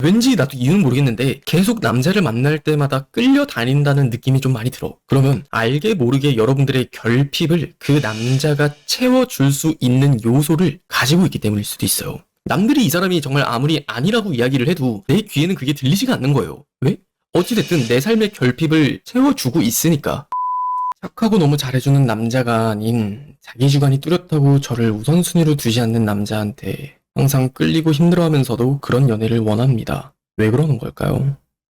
왠지 나도 이유는 모르겠는데 계속 남자를 만날 때마다 끌려다닌다는 느낌이 좀 많이 들어. 그러면 알게 모르게 여러분들의 결핍을 그 남자가 채워줄 수 있는 요소를 가지고 있기 때문일 수도 있어요. 남들이 이 사람이 정말 아무리 아니라고 이야기를 해도 내 귀에는 그게 들리지가 않는 거예요. 왜? 어찌됐든 내 삶의 결핍을 채워주고 있으니까. 착하고 너무 잘해주는 남자가 아닌 자기 주관이 뚜렷하고 저를 우선순위로 두지 않는 남자한테 항상 끌리고 힘들어하면서도 그런 연애를 원합니다. 왜 그러는 걸까요?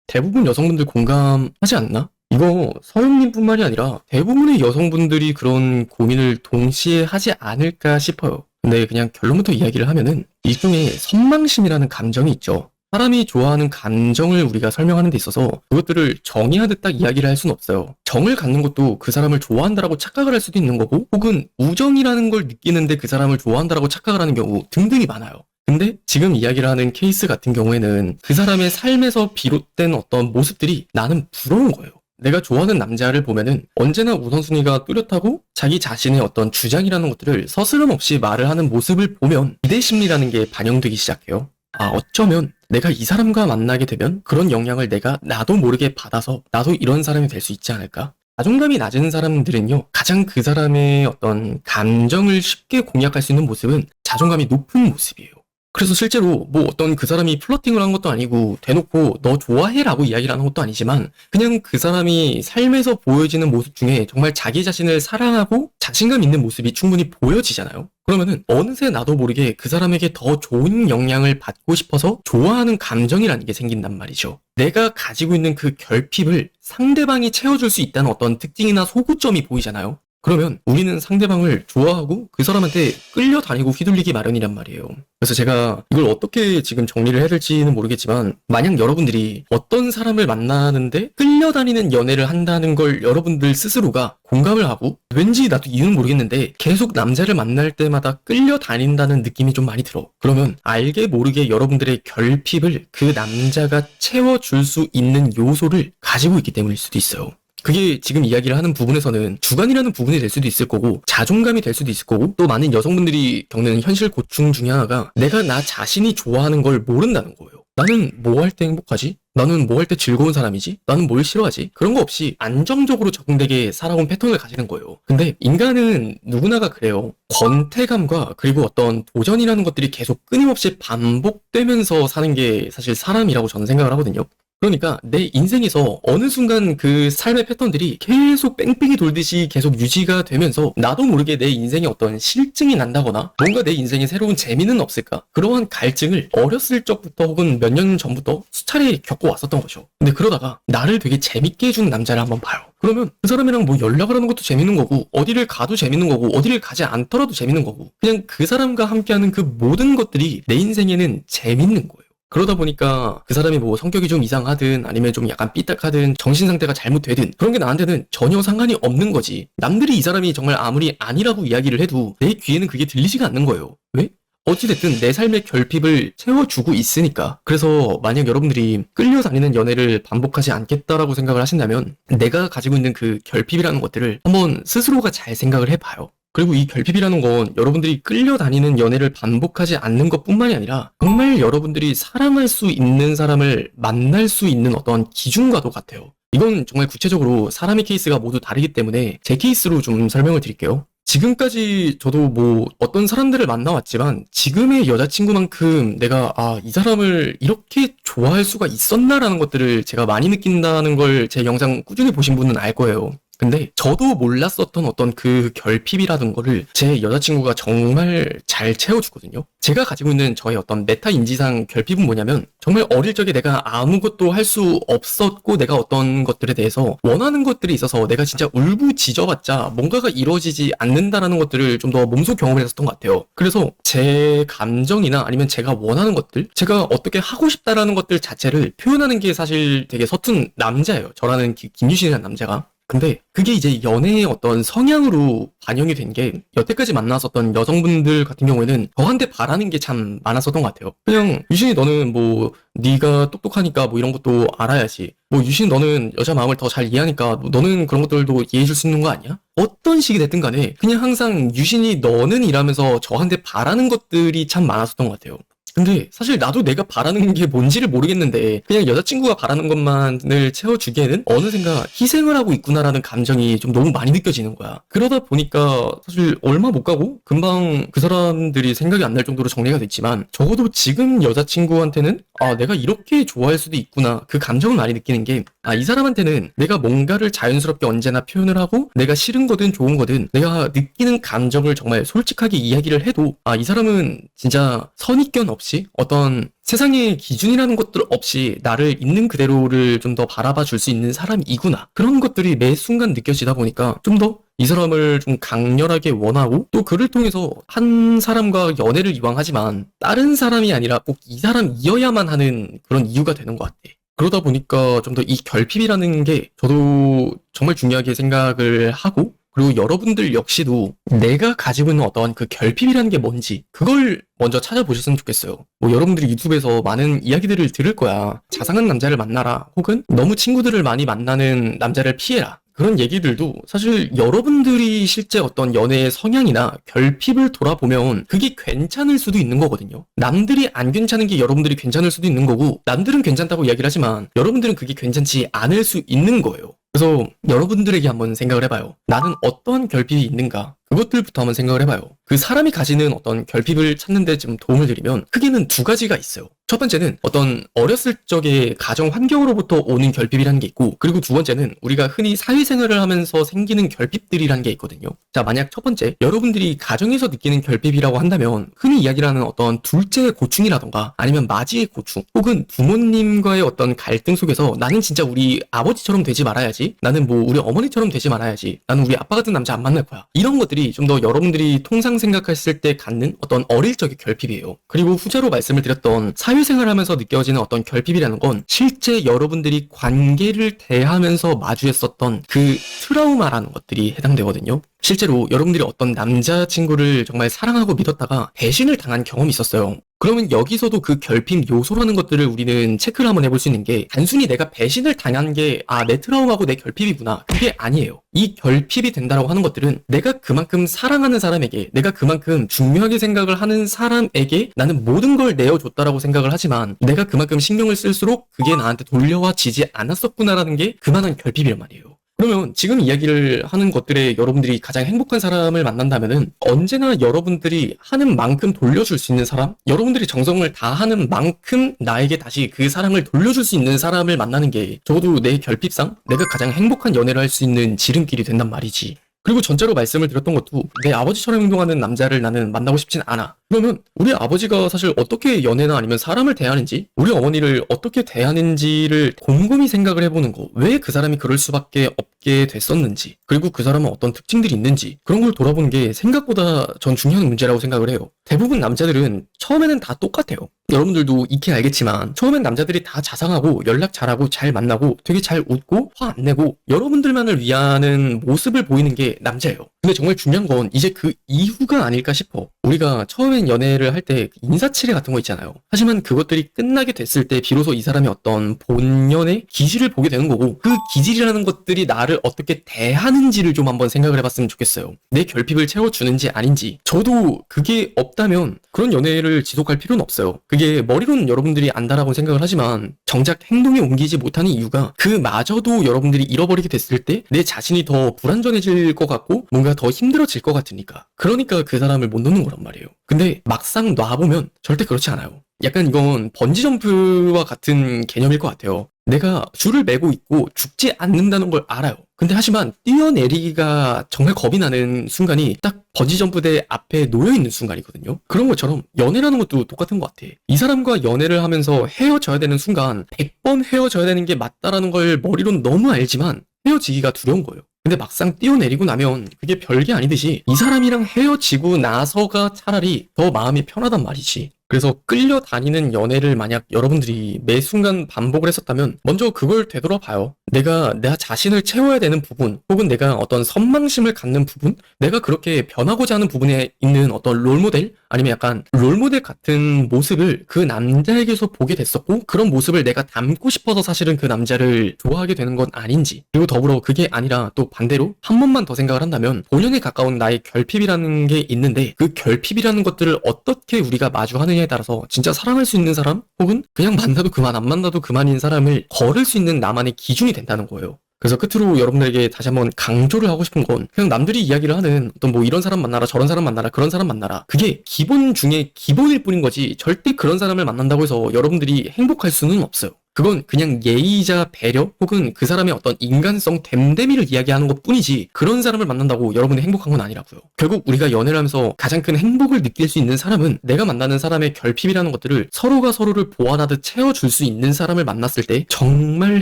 대부분 여성분들 공감하지 않나? 이거 서영님뿐만이 아니라 대부분의 여성분들이 그런 고민을 동시에 하지 않을까 싶어요. 근데 그냥 결론부터 이야기를 하면은 이 중에 선망심이라는 감정이 있죠. 사람이 좋아하는 감정을 우리가 설명하는 데 있어서 그것들을 정의하듯 딱 이야기를 할 수는 없어요. 정을 갖는 것도 그 사람을 좋아한다라고 착각을 할 수도 있는 거고, 혹은 우정이라는 걸 느끼는데 그 사람을 좋아한다라고 착각을 하는 경우 등등이 많아요. 근데 지금 이야기를 하는 케이스 같은 경우에는 그 사람의 삶에서 비롯된 어떤 모습들이 나는 부러운 거예요. 내가 좋아하는 남자를 보면은 언제나 우선순위가 뚜렷하고 자기 자신의 어떤 주장이라는 것들을 서스럼 없이 말을 하는 모습을 보면 기대심리라는 게 반영되기 시작해요. 어쩌면 내가 이 사람과 만나게 되면 그런 영향을 내가 나도 모르게 받아서 나도 이런 사람이 될 수 있지 않을까? 자존감이 낮은 사람들은요, 가장 그 사람의 어떤 감정을 쉽게 공략할 수 있는 모습은 자존감이 높은 모습이에요. 그래서 실제로 뭐 어떤 그 사람이 플러팅을 한 것도 아니고 대놓고 너 좋아해 라고 이야기를 하는 것도 아니지만 그냥 그 사람이 삶에서 보여지는 모습 중에 정말 자기 자신을 사랑하고 자신감 있는 모습이 충분히 보여지잖아요. 그러면은 어느새 나도 모르게 그 사람에게 더 좋은 영향을 받고 싶어서 좋아하는 감정이라는 게 생긴단 말이죠. 내가 가지고 있는 그 결핍을 상대방이 채워줄 수 있다는 어떤 특징이나 소구점이 보이잖아요. 그러면 우리는 상대방을 좋아하고 그 사람한테 끌려다니고 휘둘리기 마련이란 말이에요. 그래서 제가 이걸 어떻게 지금 정리를 해야 될지는 모르겠지만, 만약 여러분들이 어떤 사람을 만나는데 끌려다니는 연애를 한다는 걸 여러분들 스스로가 공감을 하고, 왠지 나도 이유는 모르겠는데 계속 남자를 만날 때마다 끌려다닌다는 느낌이 좀 많이 들어. 그러면 알게 모르게 여러분들의 결핍을 그 남자가 채워줄 수 있는 요소를 가지고 있기 때문일 수도 있어요. 그게 지금 이야기를 하는 부분에서는 주관이라는 부분이 될 수도 있을 거고, 자존감이 될 수도 있을 거고, 또 많은 여성분들이 겪는 현실 고충 중에 하나가 내가 나 자신이 좋아하는 걸 모른다는 거예요. 나는 뭐 할 때 행복하지? 나는 뭐 할 때 즐거운 사람이지? 나는 뭘 싫어하지? 그런 거 없이 안정적으로 적응되게 살아온 패턴을 가지는 거예요. 근데 인간은 누구나가 그래요. 권태감과 그리고 어떤 도전이라는 것들이 계속 끊임없이 반복되면서 사는 게 사실 사람이라고 저는 생각을 하거든요. 그러니까 내 인생에서 어느 순간 그 삶의 패턴들이 계속 뺑뺑이 돌듯이 계속 유지가 되면서 나도 모르게 내 인생에 어떤 실증이 난다거나 뭔가 내 인생에 새로운 재미는 없을까? 그러한 갈증을 어렸을 적부터 혹은 몇 년 전부터 수차례 겪어왔었던 거죠. 근데 그러다가 나를 되게 재밌게 해주는 남자를 한번 봐요. 그러면 그 사람이랑 뭐 연락을 하는 것도 재밌는 거고, 어디를 가도 재밌는 거고, 어디를 가지 않더라도 재밌는 거고, 그냥 그 사람과 함께하는 그 모든 것들이 내 인생에는 재밌는 거예요. 그러다 보니까 그 사람이 뭐 성격이 좀 이상하든 아니면 좀 약간 삐딱하든 정신 상태가 잘못되든 그런 게 나한테는 전혀 상관이 없는 거지. 남들이 이 사람이 정말 아무리 아니라고 이야기를 해도 내 귀에는 그게 들리지가 않는 거예요. 왜? 어찌됐든 내 삶의 결핍을 채워주고 있으니까. 그래서 만약 여러분들이 끌려다니는 연애를 반복하지 않겠다라고 생각을 하신다면 내가 가지고 있는 그 결핍이라는 것들을 한번 스스로가 잘 생각을 해봐요. 그리고 이 결핍이라는 건 여러분들이 끌려다니는 연애를 반복하지 않는 것뿐만이 아니라 정말 여러분들이 사랑할 수 있는 사람을 만날 수 있는 어떤 기준과도 같아요. 이건 정말 구체적으로 사람의 케이스가 모두 다르기 때문에 제 케이스로 좀 설명을 드릴게요. 지금까지 저도 뭐 어떤 사람들을 만나왔지만 지금의 여자친구만큼 내가 이 사람을 이렇게 좋아할 수가 있었나라는 것들을 제가 많이 느낀다는 걸 제 영상 꾸준히 보신 분은 알 거예요. 근데 저도 몰랐었던 어떤 그 결핍이라는 거를 제 여자친구가 정말 잘 채워주거든요. 제가 가지고 있는 저의 어떤 메타 인지상 결핍은 뭐냐면, 정말 어릴 적에 내가 아무것도 할 수 없었고 내가 어떤 것들에 대해서 원하는 것들이 있어서 내가 진짜 울부짖어봤자 뭔가가 이루어지지 않는다라는 것들을 좀 더 몸소 경험을 했었던 것 같아요. 그래서 제 감정이나 아니면 제가 원하는 것들, 제가 어떻게 하고 싶다라는 것들 자체를 표현하는 게 사실 되게 서툰 남자예요. 저라는 김유신이라는 남자가. 근데 그게 이제 연애의 어떤 성향으로 반영이 된 게, 여태까지 만났었던 여성분들 같은 경우에는 저한테 바라는 게 참 많았었던 것 같아요. 그냥 유신이 너는 뭐 네가 똑똑하니까 뭐 이런 것도 알아야지, 뭐 유신 너는 여자 마음을 더 잘 이해하니까 뭐 너는 그런 것들도 이해해줄 수 있는 거 아니야? 어떤 식이 됐든 간에 그냥 항상 유신이 너는 이라면서 저한테 바라는 것들이 참 많았었던 것 같아요. 근데 사실 나도 내가 바라는 게 뭔지를 모르겠는데 그냥 여자친구가 바라는 것만을 채워주기에는 어느샌가 희생을 하고 있구나라는 감정이 좀 너무 많이 느껴지는 거야. 그러다 보니까 사실 얼마 못 가고 금방 그 사람들이 생각이 안 날 정도로 정리가 됐지만 적어도 지금 여자친구한테는 내가 이렇게 좋아할 수도 있구나 그 감정을 많이 느끼는 게 이 사람한테는 내가 뭔가를 자연스럽게 언제나 표현을 하고 내가 싫은 거든 좋은 거든 내가 느끼는 감정을 정말 솔직하게 이야기를 해도 이 사람은 진짜 선입견 없이 어떤 세상의 기준이라는 것들 없이 나를 있는 그대로를 좀 더 바라봐 줄 수 있는 사람이구나. 그런 것들이 매 순간 느껴지다 보니까 좀 더 이 사람을 좀 강렬하게 원하고 또 그를 통해서 한 사람과 연애를 이왕 하지만 다른 사람이 아니라 꼭 이 사람이어야만 하는 그런 이유가 되는 것 같아. 그러다 보니까 좀 더 이 결핍이라는 게 저도 정말 중요하게 생각을 하고 그리고 여러분들 역시도 내가 가지고 있는 어떤 그 결핍이라는 게 뭔지 그걸 먼저 찾아보셨으면 좋겠어요. 뭐 여러분들이 유튜브에서 많은 이야기들을 들을 거야. 자상한 남자를 만나라 혹은 너무 친구들을 많이 만나는 남자를 피해라. 그런 얘기들도 사실 여러분들이 실제 어떤 연애의 성향이나 결핍을 돌아보면 그게 괜찮을 수도 있는 거거든요. 남들이 안 괜찮은 게 여러분들이 괜찮을 수도 있는 거고 남들은 괜찮다고 이야기를 하지만 여러분들은 그게 괜찮지 않을 수 있는 거예요. 그래서 여러분들에게 한번 생각을 해봐요. 나는 어떠한 결핍이 있는가? 그것들부터 한번 생각을 해봐요. 그 사람이 가지는 어떤 결핍을 찾는 데 좀 도움을 드리면 크게는 두 가지가 있어요. 첫 번째는 어떤 어렸을 적의 가정 환경으로부터 오는 결핍이라는 게 있고 그리고 두 번째는 우리가 흔히 사회생활을 하면서 생기는 결핍들이라는 게 있거든요. 자, 만약 첫 번째 여러분들이 가정에서 느끼는 결핍이라고 한다면 흔히 이야기를 하는 어떤 둘째의 고충이라던가 아니면 맞이의 고충 혹은 부모님과의 어떤 갈등 속에서 나는 진짜 우리 아버지처럼 되지 말아야지 나는 뭐 우리 어머니처럼 되지 말아야지 나는 우리 아빠 같은 남자 안 만날 거야 이런 것들이 좀 더 여러분들이 통상 생각했을 때 갖는 어떤 어릴 적의 결핍이에요. 그리고 후자로 말씀을 드렸던 사회생활을 하면서 느껴지는 어떤 결핍이라는 건 실제 여러분들이 관계를 대하면서 마주했었던 그 트라우마라는 것들이 해당되거든요. 실제로 여러분들이 어떤 남자친구를 정말 사랑하고 믿었다가 배신을 당한 경험이 있었어요. 그러면 여기서도 그 결핍 요소라는 것들을 우리는 체크를 한번 해볼 수 있는 게 단순히 내가 배신을 당한 게 내 트라우마고 내 결핍이구나. 그게 아니에요. 이 결핍이 된다라고 하는 것들은 내가 그만큼 사랑하는 사람에게 내가 그만큼 중요하게 생각을 하는 사람에게 나는 모든 걸 내어줬다라고 생각을 하지만 내가 그만큼 신경을 쓸수록 그게 나한테 돌려와지지 않았었구나라는 게 그만한 결핍이란 말이에요. 그러면 지금 이야기를 하는 것들에 여러분들이 가장 행복한 사람을 만난다면은 언제나 여러분들이 하는 만큼 돌려줄 수 있는 사람? 여러분들이 정성을 다하는 만큼 나에게 다시 그 사랑을 돌려줄 수 있는 사람을 만나는 게 적어도 내 결핍상 내가 가장 행복한 연애를 할 수 있는 지름길이 된단 말이지. 그리고 전자로 말씀을 드렸던 것도 내 아버지처럼 행동하는 남자를 나는 만나고 싶진 않아. 그러면 우리 아버지가 사실 어떻게 연애나 아니면 사람을 대하는지 우리 어머니를 어떻게 대하는지를 곰곰이 생각을 해보는 거. 왜 그 사람이 그럴 수밖에 없게 됐었는지 그리고 그 사람은 어떤 특징들이 있는지 그런 걸 돌아보는 게 생각보다 전 중요한 문제라고 생각을 해요. 대부분 남자들은 처음에는 다 똑같아요. 여러분들도 익히 알겠지만 처음엔 남자들이 다 자상하고 연락 잘하고 잘 만나고 되게 잘 웃고 화 안 내고 여러분들만을 위하는 모습을 보이는 게 남자예요. 근데 정말 중요한 건 이제 그 이후가 아닐까 싶어. 우리가 처음엔 연애를 할 때 인사치레 같은 거 있잖아요. 하지만 그것들이 끝나게 됐을 때 비로소 이 사람의 어떤 본연의 기질을 보게 되는 거고 그 기질이라는 것들이 나를 어떻게 대하는지를 좀 한번 생각을 해봤으면 좋겠어요. 내 결핍을 채워주는지 아닌지. 저도 그게 없다면 그런 연애를 지속할 필요는 없어요. 그게 머리로는 여러분들이 안다라고 생각을 하지만 정작 행동에 옮기지 못하는 이유가 그마저도 여러분들이 잃어버리게 됐을 때 내 자신이 더 불안정해질 것 같고 뭔가 더 힘들어질 것 같으니까. 그러니까 그 사람을 못 놓는 거란 말이에요. 근데 막상 놔보면 절대 그렇지 않아요. 약간 이건 번지점프와 같은 개념일 것 같아요. 내가 줄을 매고 있고 죽지 않는다는 걸 알아요. 근데 하지만 뛰어내리기가 정말 겁이 나는 순간이 딱 번지점프대 앞에 놓여있는 순간이거든요. 그런 것처럼 연애라는 것도 똑같은 것 같아. 이 사람과 연애를 하면서 헤어져야 되는 순간 100번 헤어져야 되는 게 맞다라는 걸 머리로는 너무 알지만 헤어지기가 두려운 거예요. 근데 막상 뛰어내리고 나면 그게 별게 아니듯이 이 사람이랑 헤어지고 나서가 차라리 더 마음이 편하단 말이지. 그래서 끌려다니는 연애를 만약 여러분들이 매 순간 반복을 했었다면 먼저 그걸 되돌아봐요. 내가 내 자신을 채워야 되는 부분 혹은 내가 어떤 선망심을 갖는 부분 내가 그렇게 변하고자 하는 부분에 있는 어떤 롤모델 아니면 약간 롤모델 같은 모습을 그 남자에게서 보게 됐었고 그런 모습을 내가 담고 싶어서 사실은 그 남자를 좋아하게 되는 건 아닌지 그리고 더불어 그게 아니라 또 반대로 한 번만 더 생각을 한다면 본연에 가까운 나의 결핍이라는 게 있는데 그 결핍이라는 것들을 어떻게 우리가 마주하느냐 취향이냐에 따라서 진짜 사랑할 수 있는 사람 혹은 그냥 만나도 그만 안 만나도 그만인 사람을 거를 수 있는 나만의 기준이 된다는 거예요. 그래서 끝으로 여러분들에게 다시 한번 강조를 하고 싶은 건 그냥 남들이 이야기를 하는 어떤 뭐 이런 사람 만나라 저런 사람 만나라 그런 사람 만나라 그게 기본 중에 기본일 뿐인 거지 절대 그런 사람을 만난다고 해서 여러분들이 행복할 수는 없어요. 그건 그냥 예의이자 배려 혹은 그 사람의 어떤 인간성 됨됨이를 이야기하는 것 뿐이지 그런 사람을 만난다고 여러분이 행복한 건 아니라고요. 결국 우리가 연애를 하면서 가장 큰 행복을 느낄 수 있는 사람은 내가 만나는 사람의 결핍이라는 것들을 서로가 서로를 보완하듯 채워줄 수 있는 사람을 만났을 때 정말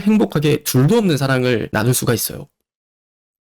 행복하게 둘도 없는 사랑을 나눌 수가 있어요.